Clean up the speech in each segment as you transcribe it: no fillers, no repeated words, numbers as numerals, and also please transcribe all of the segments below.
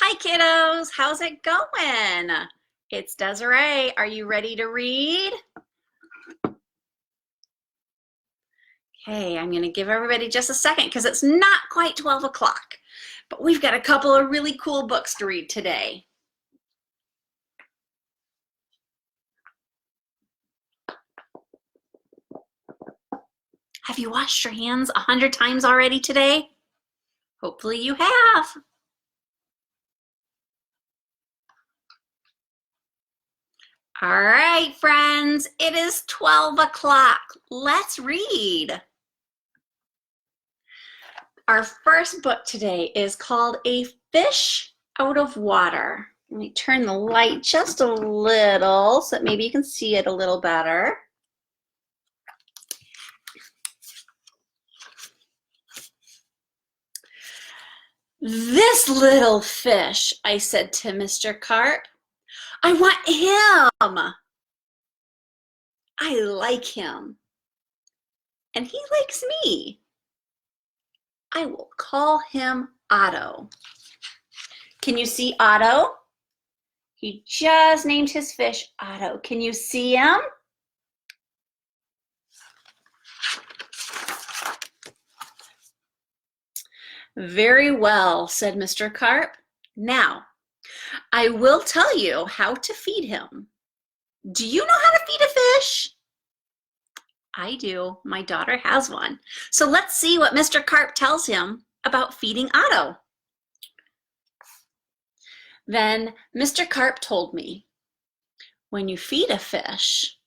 Hi kiddos, how's it going? It's Desiree. Are you ready to read? Okay, I'm going to give everybody just a second because it's not quite 12 o'clock, but we've got a couple of really cool books to read today. Have you washed your hands 100 times already today? Hopefully you have. All right, friends, it is 12 o'clock. Let's read. Our first book today is called A Fish Out of Water. Let me turn the light just a little so that maybe you can see it a little better. This little fish, I said to Mr. Carp. I want him. I like him. And he likes me. I will call him Otto. Can you see Otto? He just named his fish Otto. Can you see him? Very well, said Mr. Carp. Now, I will tell you how to feed him. Do you know how to feed a fish? I do. My daughter has one. So let's see what Mr. Carp tells him about feeding Otto. Then Mr. Carp told me, when you feed a fish,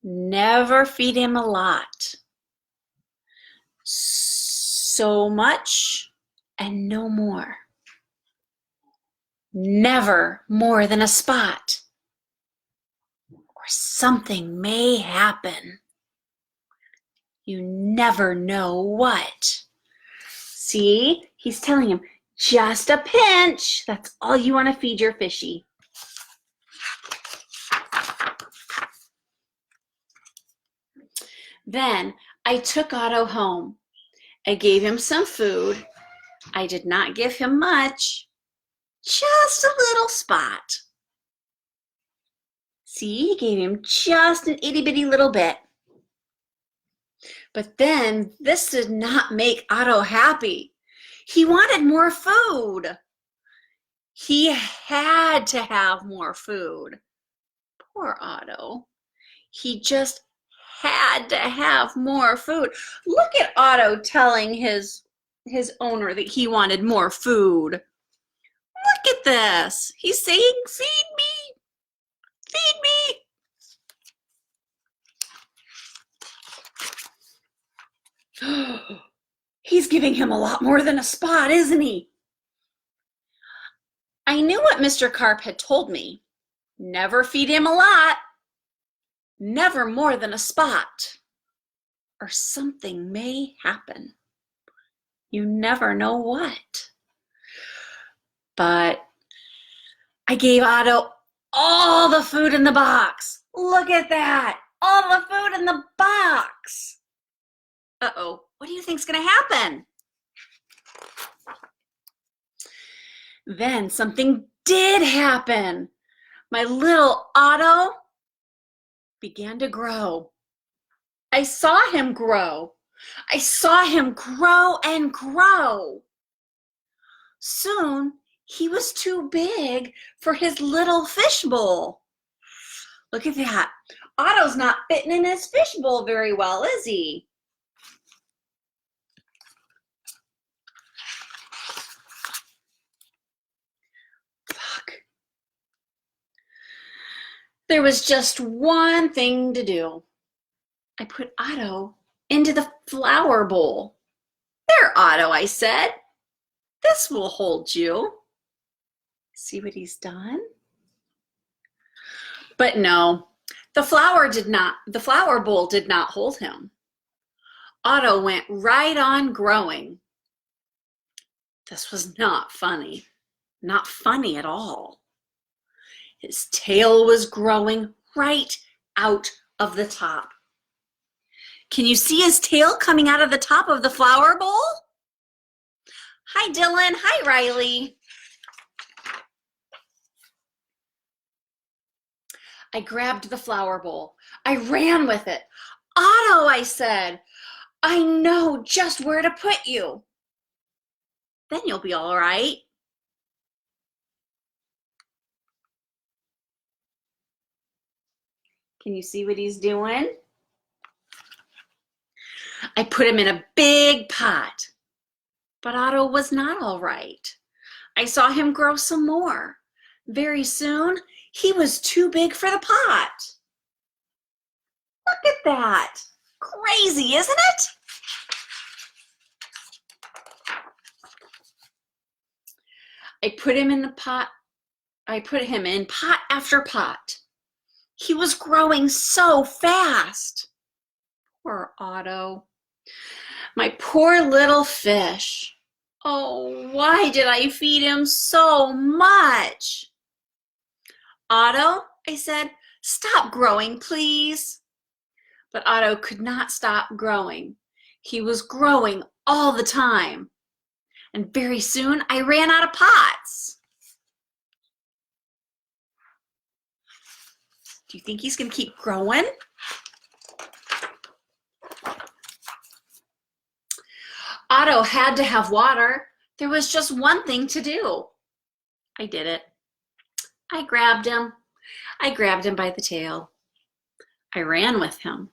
never feed him a lot. So much and no more. Never more than a spot, or something may happen. You never know what. See, he's telling him, just a pinch. That's all you want to feed your fishy. Then I took Otto home. I gave him some food. I did not give him much, just a little spot. See, he gave him just an itty bitty little bit. But then this did not make Otto happy. He wanted more food. He had to have more food. Poor Otto. He just had to have more food. Look at Otto telling his owner that he wanted more food. Look at this. He's saying, feed me, feed me. He's giving him a lot more than a spot, isn't he? I knew what Mr. Carp had told me. Never feed him a lot. Never more than a spot, or something may happen. You never know what. But I gave Otto all the food in the box. Look at that. All the food in the box. Uh-oh, what do you think's going to happen? Then something did happen. My little Otto began to grow. I saw him grow. I saw him grow and grow. Soon he was too big for his little fishbowl. Look at that. Otto's not fitting in his fishbowl very well, is he? There was just one thing to do. I put Otto into the flower bowl. There, Otto, I said. This will hold you. See what he's done? But no, the flower bowl did not hold him. Otto went right on growing. This was not funny. Not funny at all. His tail was growing right out of the top. Can you see his tail coming out of the top of the flower bowl? Hi, Dylan. Hi, Riley. I grabbed the flower bowl. I ran with it. Otto, I said, I know just where to put you. Then you'll be all right. Can you see what he's doing? I put him in a big pot. But Otto was not all right. I saw him grow some more. Very soon, he was too big for the pot. Look at that. Crazy, isn't it? I put him in the pot. I put him in pot after pot. He was growing so fast. Poor Otto. My poor little fish. Oh, why did I feed him so much? Otto, I said, stop growing, please. But Otto could not stop growing. He was growing all the time. And very soon I ran out of pots. Do you think he's going to keep growing? Otto had to have water. There was just one thing to do. I did it. I grabbed him. I grabbed him by the tail. I ran with him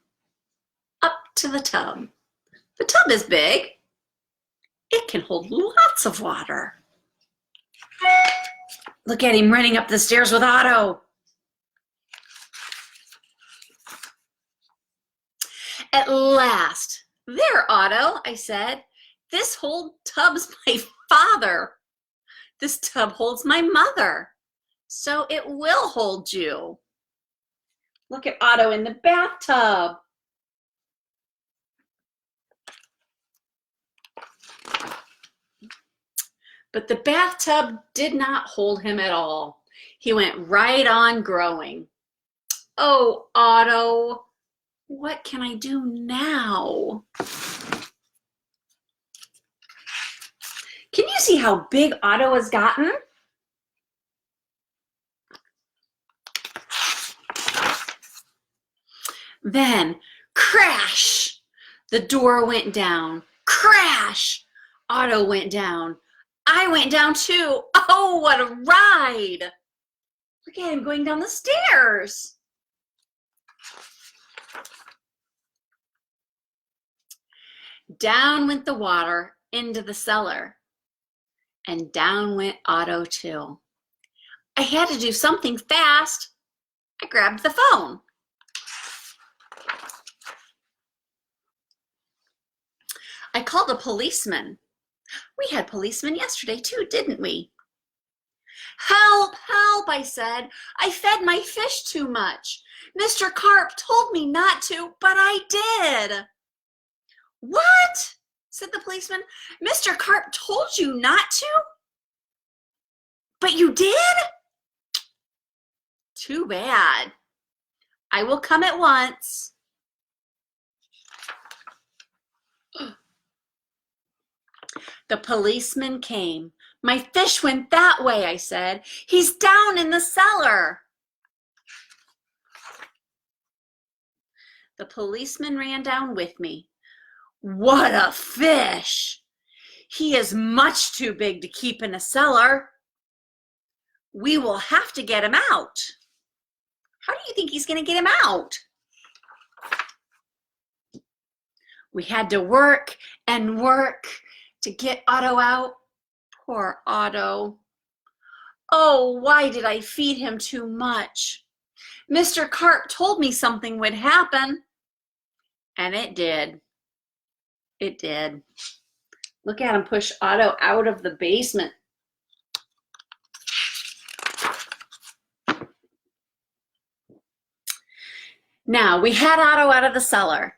up to the tub. The tub is big. It can hold lots of water. Look at him running up the stairs with Otto. At last, there, Otto, I said. This whole tub's my father. This tub holds my mother. So it will hold you. Look at Otto in the bathtub. But the bathtub did not hold him at all. He went right on growing. Oh, Otto, what can I do now? Can you see how big Otto has gotten? Then, crash! The door went down. Crash! Otto went down. I went down too. Oh, what a ride! Look at him going down the stairs. Down went the water into the cellar. And down went Otto too. I had to do something fast. I grabbed the phone. I called a policeman. We had policemen yesterday too, didn't we? Help, help, I said. I fed my fish too much. Mr. Carp told me not to, but I did. What? Said the policeman. Mr. Carp told you not to? But you did? Too bad. I will come at once. The policeman came. My fish went that way, I said. He's down in the cellar. The policeman ran down with me. What a fish! He is much too big to keep in a cellar. We will have to get him out. How do you think he's going to get him out? We had to work and work to get Otto out. Poor Otto. Oh, why did I feed him too much? Mr. Carp told me something would happen. And it did. It did. Look at him push Otto out of the basement. Now, we had Otto out of the cellar,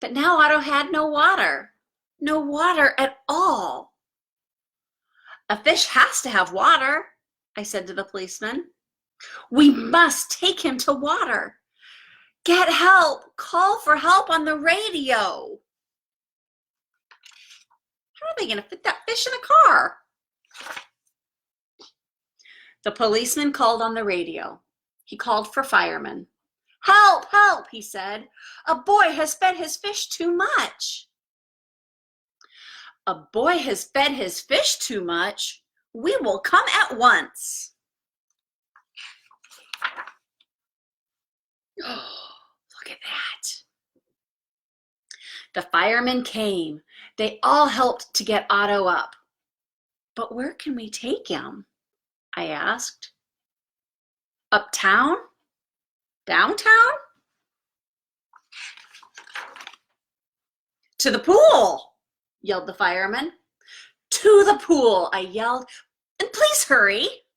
but now Otto had no water. No water at all. A fish has to have water, I said to the policeman. We must take him to water. Get help. Call for help on the radio. How are they going to fit that fish in a car? The policeman called on the radio. He called for firemen. "Help, help," he said. "A boy has fed his fish too much." "A boy has fed his fish too much? We will come at once." Oh, look at that. The firemen came. They all helped to get Otto up. "But where can we take him?" I asked. "Uptown? Downtown?" "To the pool," yelled the fireman. "To the pool," I yelled. "And please hurry."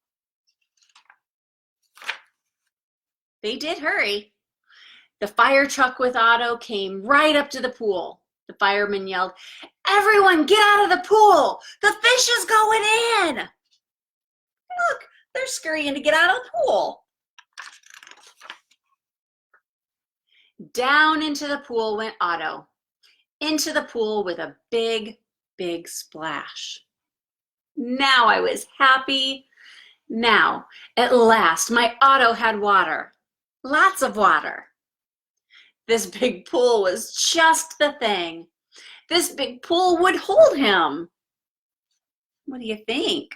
They did hurry. The fire truck with Otto came right up to the pool. The fireman yelled, "Everyone get out of the pool! The fish is going in!" Look, they're scurrying to get out of the pool. Down into the pool went Otto. Into the pool with a big, big splash. Now I was happy. Now, at last, my Otto had water. Lots of water. This big pool was just the thing. This big pool would hold him. What do you think?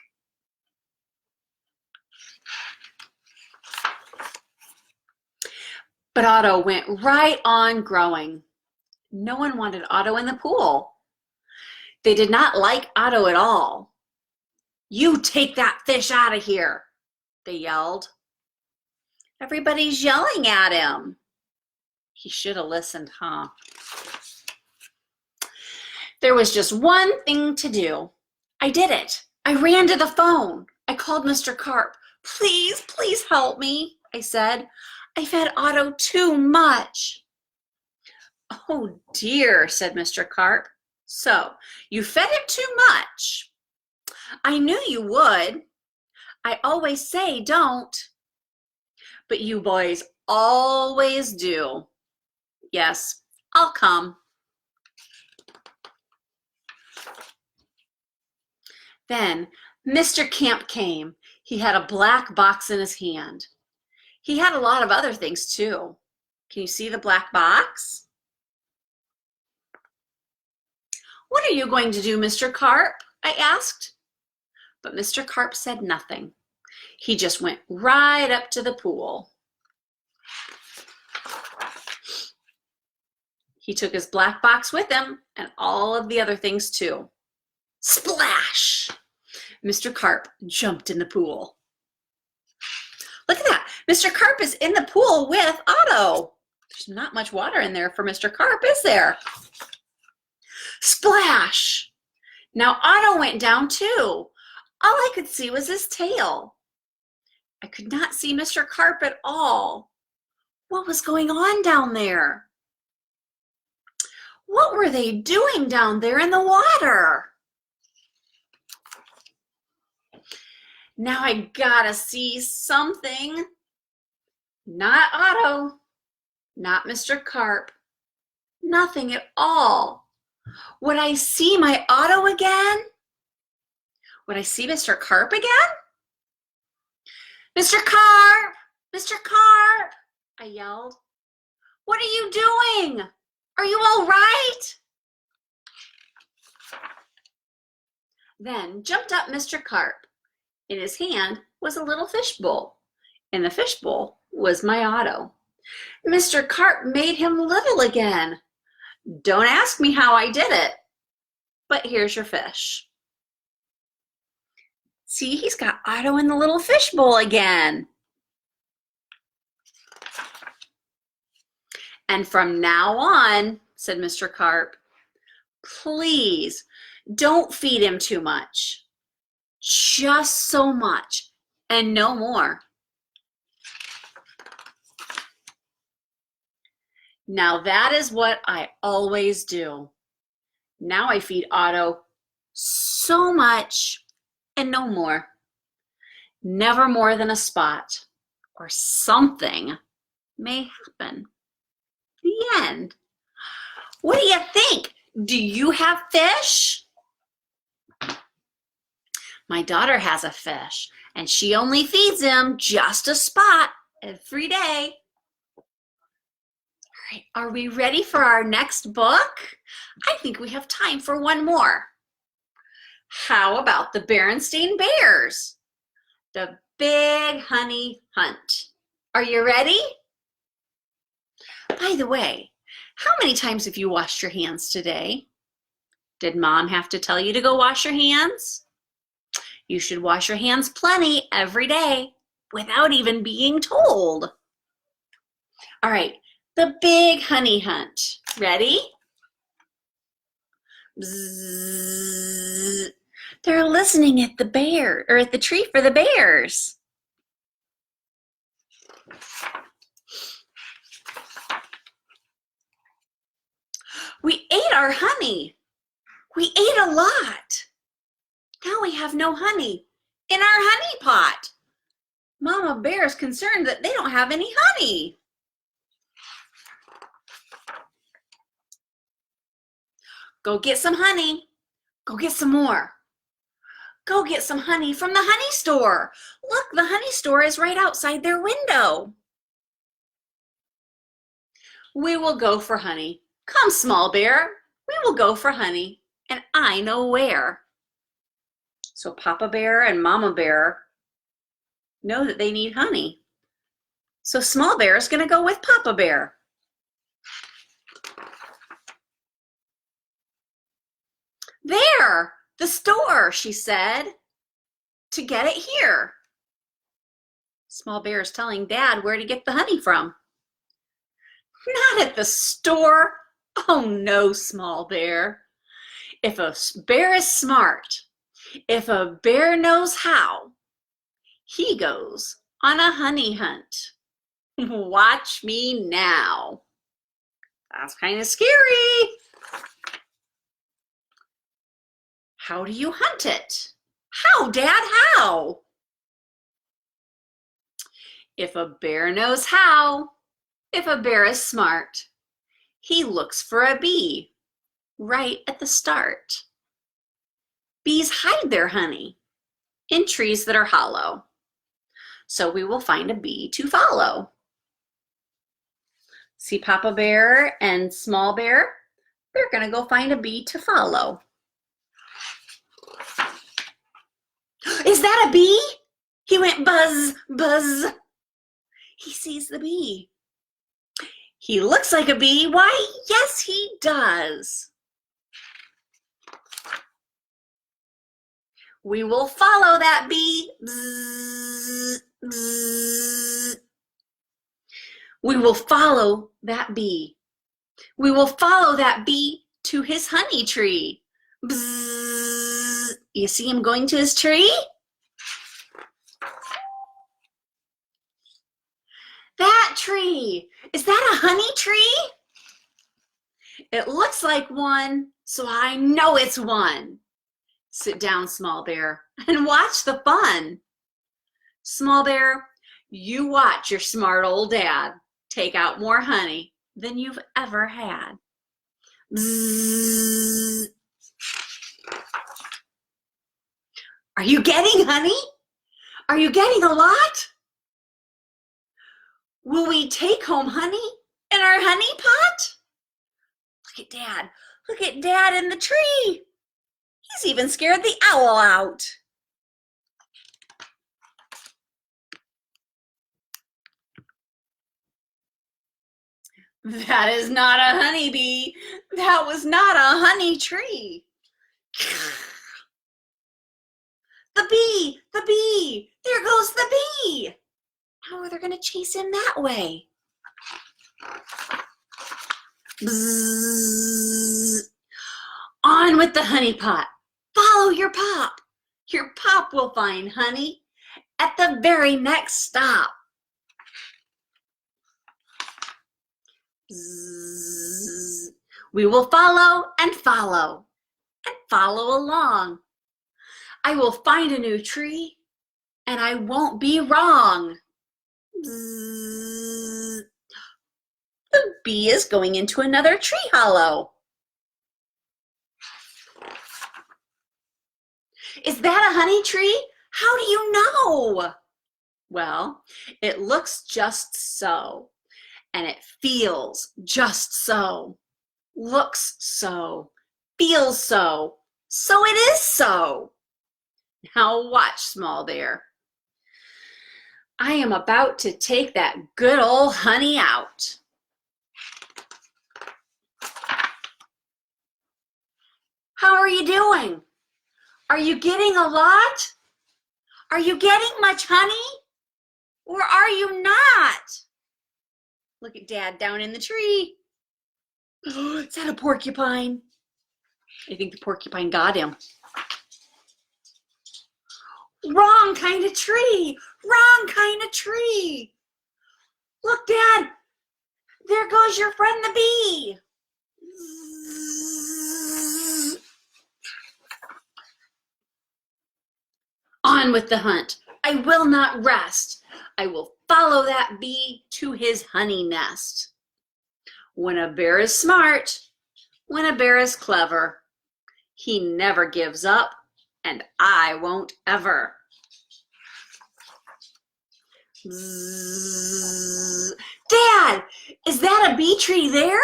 But Otto went right on growing. No one wanted Otto in the pool. They did not like Otto at all. "You take that fish out of here," they yelled. Everybody's yelling at him. He should have listened, huh? There was just one thing to do. I did it. I ran to the phone. I called Mr. Carp. "Please, please help me," I said. "I fed Otto too much." "Oh dear," said Mr. Carp. "So you fed him too much. I knew you would. I always say don't. But you boys always do. Yes, I'll come." Then Mr. Camp came. He had a black box in his hand. He had a lot of other things too. Can you see the black box? "What are you going to do, Mr. Carp?" I asked. But Mr. Carp said nothing. He just went right up to the pool. He took his black box with him and all of the other things too. Splash! Mr. Carp jumped in the pool. Look at that. Mr. Carp is in the pool with Otto. There's not much water in there for Mr. Carp, is there? Splash! Now Otto went down too. All I could see was his tail. I could not see Mr. Carp at all. What was going on down there? What were they doing down there in the water? Now I gotta see something. Not Otto, not Mr. Carp, nothing at all. Would I see my Otto again? Would I see Mr. Carp again? "Mr. Carp! Mr. Carp!" I yelled. "What are you doing? Are you all right?" Then jumped up Mr. Carp. In his hand was a little fishbowl. In the fishbowl was my Otto. Mr. Carp made him little again. Don't ask me how I did it, but here's your fish. See, he's got Otto in the little fishbowl again. "And from now on," said Mr. Carp, "please don't feed him too much. Just so much and no more." Now that is what I always do. Now I feed Otto so much and no more. Never more than a spot or something may happen. The end. What do you think? Do you have fish? My daughter has a fish, and she only feeds him just a spot every day. All right, are we ready for our next book? I think we have time for one more. How about the Berenstain Bears? The Big Honey Hunt. Are you ready? By the way, how many times have you washed your hands today? Did Mom have to tell you to go wash your hands? You should wash your hands plenty every day without even being told. All right, the Big Honey Hunt. Ready? Bzzz. They're listening at the bear or at the tree for the bears. We ate our honey. We ate a lot. Now we have no honey in our honey pot. Mama Bear is concerned that they don't have any honey. Go get some honey. Go get some more. Go get some honey from the honey store. Look, the honey store is right outside their window. We will go for honey. Come, Small Bear. We will go for honey, and I know where. So Papa Bear and Mama Bear know that they need honey. So Small Bear is going to go with Papa Bear. There, the store, she said, to get it here. Small Bear is telling Dad where to get the honey from. Not at the store. Oh no, Small Bear. If a bear is smart, if a bear knows how, he goes on a honey hunt. Watch me now. That's kind of scary. How do you hunt it? How, Dad, how? If a bear knows how, if a bear is smart, he looks for a bee right at the start. Bees hide their honey in trees that are hollow. So we will find a bee to follow. See Papa Bear and Small Bear? They're going to go find a bee to follow. Is that a bee? He went buzz, buzz. He sees the bee. He looks like a bee. Why, yes, he does. We will follow that bee. Bzz, bzz. We will follow that bee. We will follow that bee to his honey tree. Bzz. You see him going to his tree? That tree, is that a honey tree? It looks like one, so I know it's one. Sit down, Small Bear, and watch the fun. Small Bear, you watch your smart old dad take out more honey than you've ever had. Bzzz. Are you getting honey? Are you getting a lot? Will we take home honey in our honey pot? Look at Dad. Look at Dad in the tree. He's even scared the owl out. That is not a honeybee. That was not a honey tree. The bee, the bee. There goes the bee. How are they going to chase him that way? Bzzz. On with the honey pot. Follow your pop. Your pop will find honey at the very next stop. Bzzz. We will follow and follow and follow along. I will find a new tree and I won't be wrong. Bzzz. The bee is going into another tree hollow. Is that a honey tree? How do you know? Well, it looks just so, and it feels just so, looks so, feels so, so it is so. Now watch, small bear. I am about to take that good old honey out. How are you doing? Are you getting a lot? Are you getting much honey? Or are you not? Look at Dad down in the tree. Oh, is that a porcupine? I think the porcupine got him. Wrong kind of tree. Wrong kind of tree. Look, Dad. There goes your friend the bee. On with the hunt. I will not rest. I will follow that bee to his honey nest. When a bear is smart, when a bear is clever, he never gives up, and I won't ever. Bzzz. Dad, is that a bee tree there?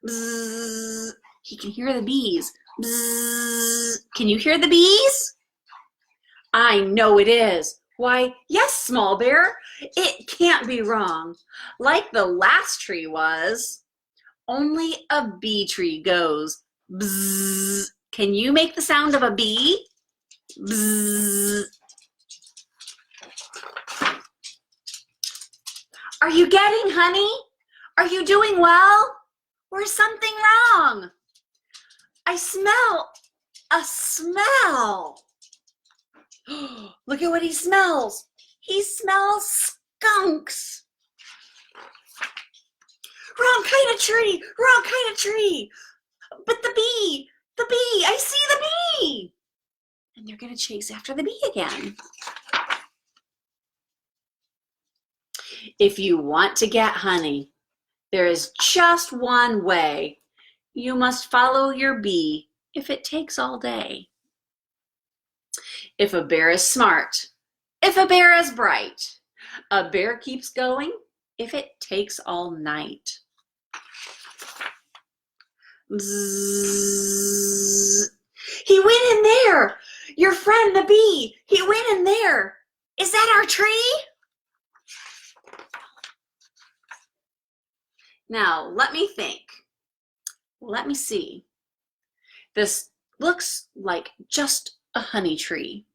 Bzzz. He can hear the bees. Bzzz. Can you hear the bees? I know it is. Why, yes, small bear, it can't be wrong. Like the last tree was, only a bee tree goes. Bzzz. Can you make the sound of a bee? Bzzz. Are you getting honey? Are you doing well? Or is something wrong? I smell a smell. Look at what he smells. He smells skunks. Wrong kind of tree, wrong kind of tree. But the bee, I see the bee. And they're gonna chase after the bee again. If you want to get honey, there is just one way. You must follow your bee if it takes all day. If a bear is smart, if a bear is bright, a bear keeps going if it takes all night. Bzzz. He went in there. Your friend the bee, he went in there. Is that our tree? Now, let me think. Let me see. This looks like just a honey tree.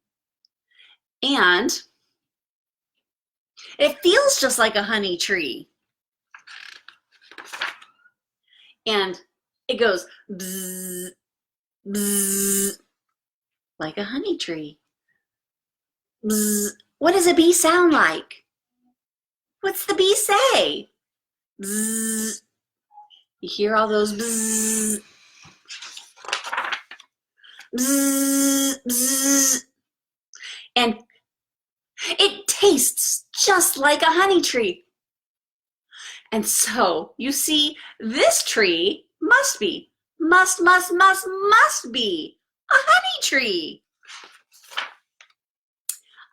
And it feels just like a honey tree. And it goes bzzz, bzzz, like a honey tree. Bzzz. What does a bee sound like? What's the bee say? Bzzz. You hear all those bzzz, bzzz, bzzz. And it tastes just like a honey tree. And so, you see, this tree must be, must be a honey tree.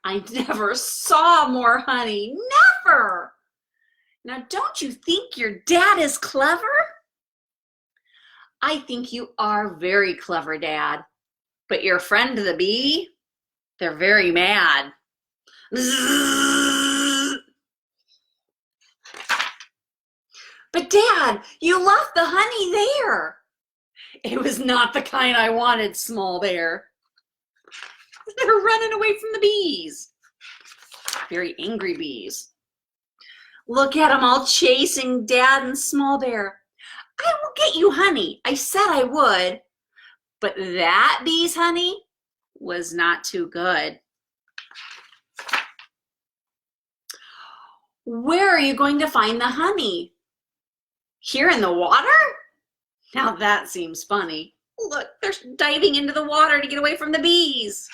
I never saw more honey, never. Now, don't you think your dad is clever? I think you are very clever, Dad. But your friend the bee, they're very mad. But Dad, you left the honey there. It was not the kind I wanted, small bear. They're running away from the bees. Very angry bees. Look at them all chasing Dad and small bear. I will get you honey. I said I would. But that bee's honey was not too good. Where are you going to find the honey? Here in the water? Now that seems funny. Look, they're diving into the water to get away from the bees.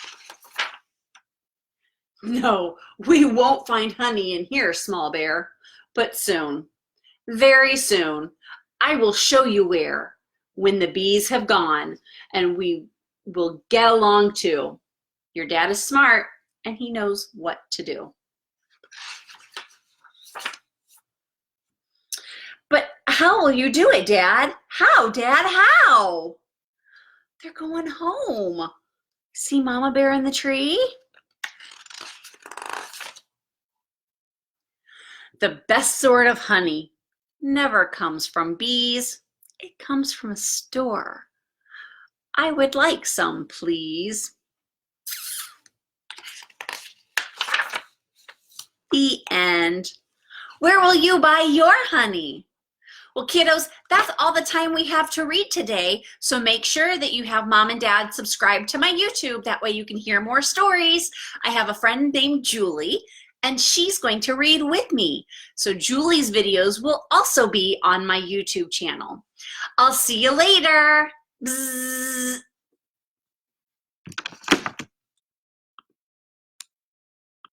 No, we won't find honey in here, small bear. But soon, very soon, I will show you where, when the bees have gone, and we will get along too. Your dad is smart and he knows what to do. But how will you do it, Dad? How, Dad? How? They're going home. See Mama Bear in the tree? The best sort of honey never comes from bees. It comes from a store. I would like some, please. The end. Where will you buy your honey? Well, kiddos, that's all the time we have to read today. So make sure that you have Mom and Dad subscribe to my YouTube. That way you can hear more stories. I have a friend named Julie, and she's going to read with me. So Julie's videos will also be on my YouTube channel. I'll see you later. Bzzz.